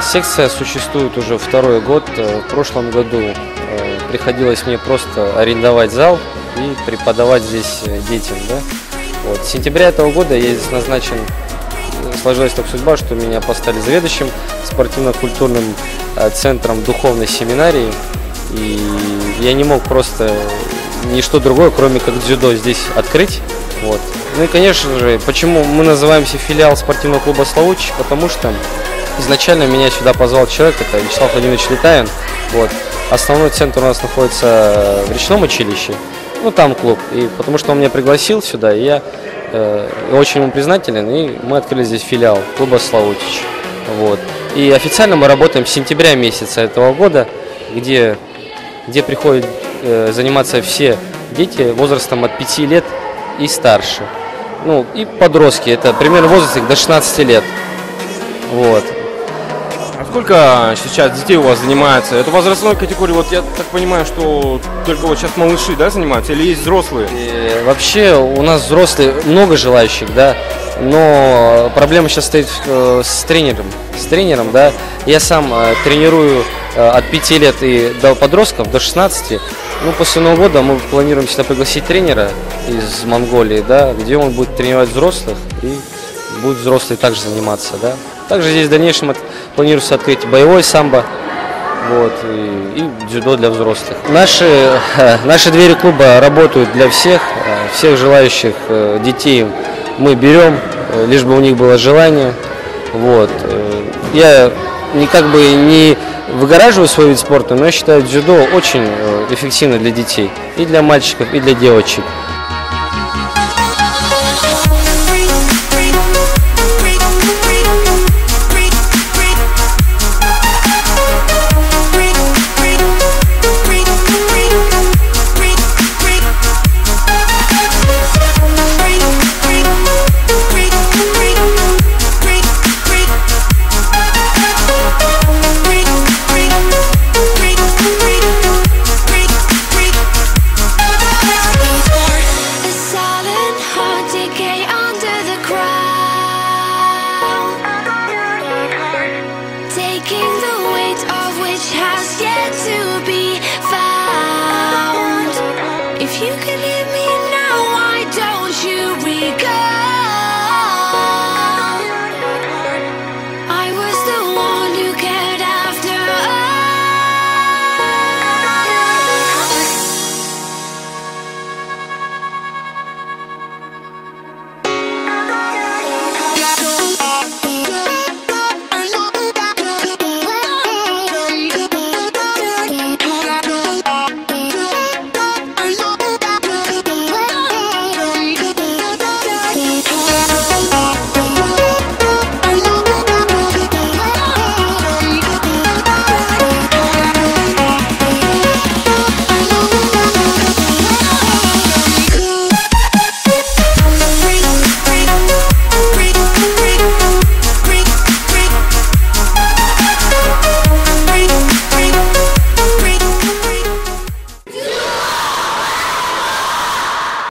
Секция существует уже второй год. В прошлом году приходилось мне просто арендовать зал и преподавать здесь детям. Да? Вот. С сентября этого года я здесь назначен, сложилась так судьба, что меня поставили заведующим спортивно-культурным центром духовной семинарии. И я не мог просто ничто другое, кроме как дзюдо, здесь открыть. Вот. Ну и, конечно же, почему мы называемся филиал спортивного клуба «Славутич», потому что изначально меня сюда позвал человек, это Вячеслав Владимирович Летаин. Вот. Основной центр у нас находится в Речном училище, ну там клуб, и потому что он меня пригласил сюда, и я очень ему признателен, и мы открыли здесь филиал клуба «Славутич». Вот. И официально мы работаем с сентября месяца этого года, где приходят заниматься все дети возрастом от 5 лет и старше. Ну, и подростки, это примерно возраст их до 16 лет. Вот. А сколько сейчас детей у вас занимается? Это возрастной категории, вот я так понимаю, что только вот сейчас малыши, да, занимаются, или есть взрослые? И вообще у нас взрослые много желающих, да, но проблема сейчас стоит с тренером, да. Я сам тренирую от 5 лет и до подростков, до 16. Ну, после Нового года мы планируем сюда пригласить тренера из Монголии, да, где он будет тренировать взрослых и будут взрослые также заниматься, да. Также здесь в дальнейшем планируется открыть боевой самбо, вот, и дзюдо для взрослых. Наши двери клуба работают для всех желающих детей мы берем, лишь бы у них было желание. Вот. Я не выгораживаю свой вид спорта, но я считаю дзюдо очень эффективно для детей, и для мальчиков, и для девочек. Taking the weight of which has yet to be found.